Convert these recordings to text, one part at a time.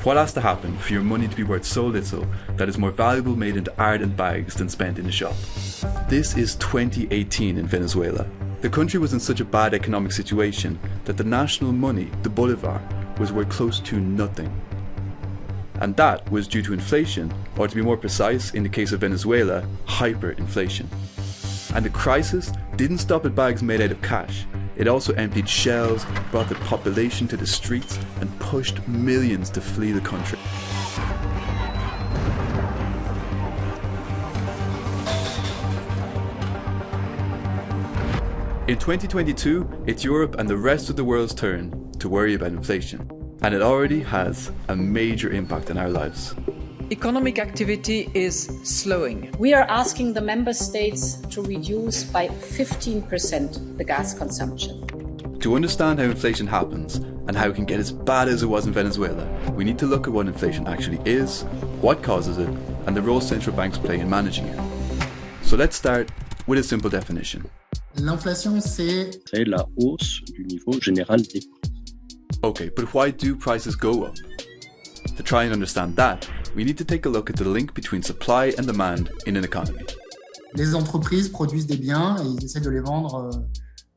What has to happen for your money to be worth so little that it's more valuable made into art and bags than spent in a shop? This is 2018 in Venezuela. The country was in such a bad economic situation that the national money, the bolivar, was worth close to nothing. And that was due to inflation, or to be more precise, in the case of Venezuela, hyperinflation. And the crisis didn't stop at bags made out of cash. It also emptied shelves, brought the population to the streets, and pushed millions to flee the country. In 2022, it's Europe and the rest of the world's turn to worry about inflation. And it already has a major impact on our lives. Economic activity is slowing. We are asking the member states to reduce by 15% the gas consumption. To understand how inflation happens and how it can get as bad as it was in Venezuela, we need to look at what inflation actually is, what causes it, and the role central banks play in managing it. So let's start with a simple definition. L'inflation, c'est la hausse du niveau général des prix. Okay, but why do prices go up? To try and understand that, we need to take a look at the link between supply and demand in an economy. Les entreprises produisent des biens et ils essaient de les vendre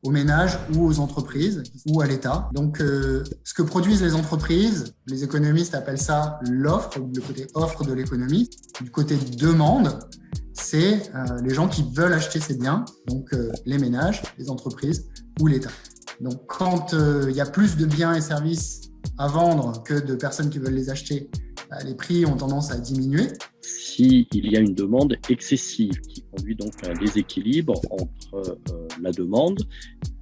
aux ménages ou aux entreprises ou à l'État. Donc, ce que produisent les entreprises, les économistes appellent ça l'offre, le côté offre de l'économie. Du côté demande, c'est les gens qui veulent acheter ces biens, donc les ménages, les entreprises ou l'État. Donc, quand il y a plus de biens et services à vendre que de personnes qui veulent les acheter, les prix ont tendance à diminuer. S'il y a une demande excessive qui conduit donc à un déséquilibre entre la demande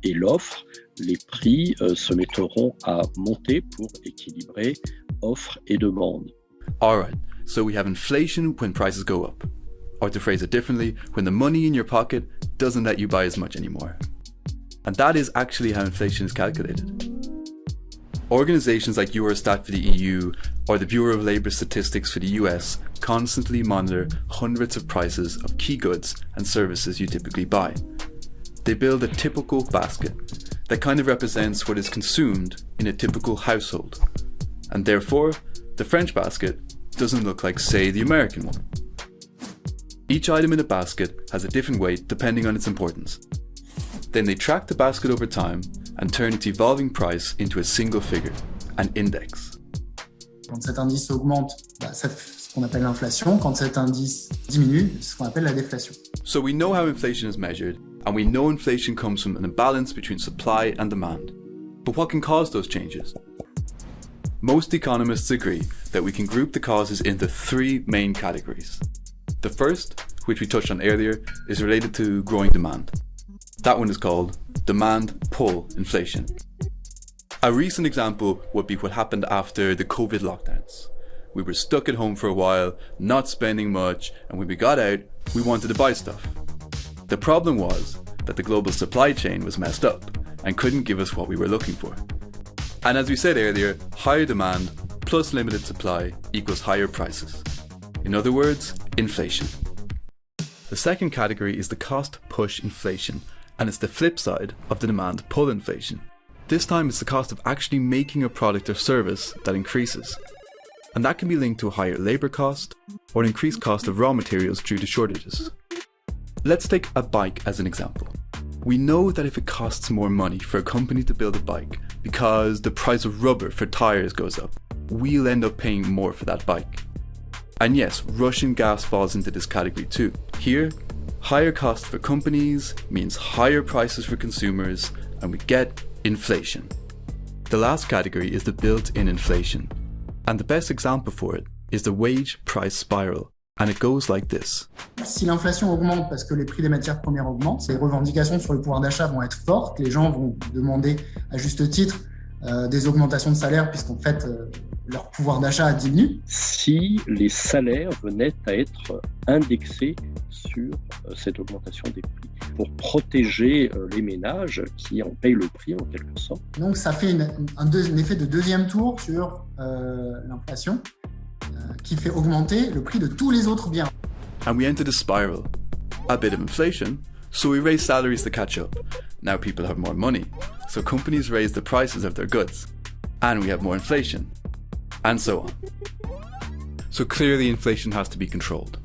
et l'offre, les prix se mettront à monter pour équilibrer offre et demande. Alright, so we have inflation when prices go up. Or to phrase it differently, when the money in your pocket doesn't let you buy as much anymore. And that is actually how inflation is calculated. Organisations like Eurostat for the EU or the Bureau of Labour Statistics for the US constantly monitor hundreds of prices of key goods and services you typically buy. They build a typical basket that kind of represents what is consumed in a typical household. And therefore, the French basket doesn't look like, say, the American one. Each item in a basket has a different weight depending on its importance. Then they track the basket over time and turn its evolving price into a single figure, an index. Quand cet indice augmente, c'est ce qu'on appelle l'inflation. Quand cet indice diminue, c'est ce qu'on appelle la déflation. So we know how inflation is measured, and we know inflation comes from an imbalance between supply and demand. But what can cause those changes? Most economists agree that we can group the causes into three main categories. The first, which we touched on earlier, is related to growing demand. That one is called demand pull inflation. A recent example would be what happened after the COVID lockdowns. We were stuck at home for a while, not spending much, and when we got out, we wanted to buy stuff. The problem was that the global supply chain was messed up and couldn't give us what we were looking for. And as we said earlier, higher demand plus limited supply equals higher prices. In other words, inflation. The second category is the cost push inflation, and it's the flip side of the demand pull inflation. This time it's the cost of actually making a product or service that increases. And that can be linked to a higher labour cost or an increased cost of raw materials due to shortages. Let's take a bike as an example. We know that if it costs more money for a company to build a bike because the price of rubber for tyres goes up, we'll end up paying more for that bike. And yes, Russian gas falls into this category too. Here, higher costs for companies means higher prices for consumers, and we get inflation. The last category is the built-in inflation. And the best example for it is the wage price spiral. And it goes like this. Si l'inflation augmente parce que les prix des matières premières augmentent, les revendications sur le pouvoir d'achat vont être fortes. Les gens vont demander à juste titre des augmentations de salaire puisqu'en fait leur pouvoir d'achat diminue. Si les salaires venaient à être indexés sur cette augmentation des prix pour protéger les ménages qui en payent le prix en quelque sorte. Donc ça fait un effet de deuxième tour sur l'inflation qui fait augmenter le prix de tous les autres biens. And we entered a spiral. A bit of inflation, so we raise salaries to catch up. Now people have more money, so companies raise the prices of their goods. And we have more inflation. and so on. So clearly inflation has to be controlled.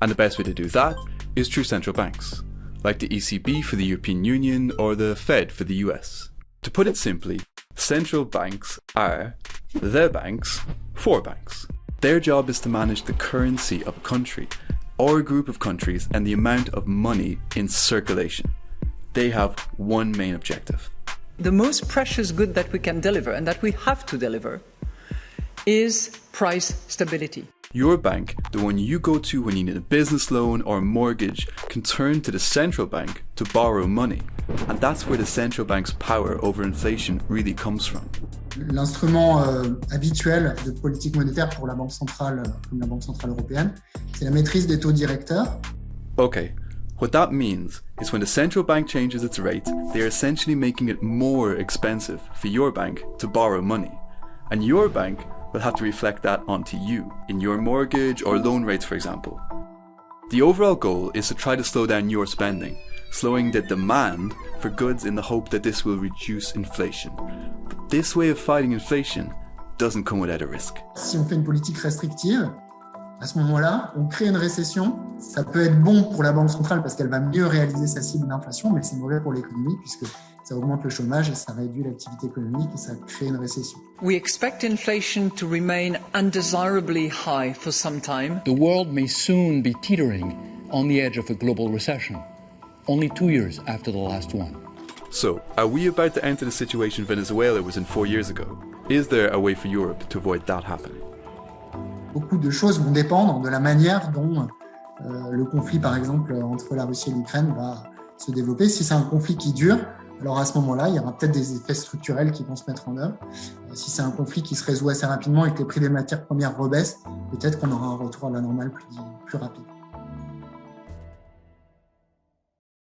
And the best way to do that is through central banks, like the ECB for the European Union or the Fed for the US. To put it simply, central banks are the banks for banks. Their job is to manage the currency of a country or a group of countries and the amount of money in circulation. They have one main objective. The most precious good that we can deliver and that we have to deliver is price stability. Your bank, the one you go to when you need a business loan or a mortgage, can turn to the central bank to borrow money. And that's where the central bank's power over inflation really comes from. L'instrument habituel de politique monétaire pour la Banque centrale, comme la Banque centrale européenne, c'est la maîtrise des taux directeurs. Okay, what that means is when the central bank changes its rate, they are essentially making it more expensive for your bank to borrow money. And your bank will have to reflect that onto you, in your mortgage or loan rates, for example. The overall goal is to try to slow down your spending, slowing the demand for goods in the hope that this will reduce inflation. But this way of fighting inflation doesn't come without a risk. Si on fait une politique restrictive, à ce moment-là, on crée une récession. Ça peut être bon pour la Banque centrale parce qu'elle va mieux réaliser sa cible d'inflation, mais c'est mauvais pour l'économie puisque ça augmente le chômage et ça réduit l'activité économique et ça crée une récession. We expect inflation to remain undesirably high for some time. The world may soon be teetering on the edge of a global recession, only 2 years after the last one. So, are we about to enter the situation Venezuela was in 4 years ago? Is there a way for Europe to avoid that happening? Beaucoup de choses vont dépendre de la manière dont le conflit, par exemple, entre la Russie et l'Ukraine va se développer. Si c'est un conflit qui dure, alors à ce moment-là, il y aura peut-être des effets structurels qui vont se mettre en œuvre. Si c'est un conflit qui se résout assez rapidement et que les prix des matières premières rebaissent, peut-être qu'on aura un retour à la normale plus rapide.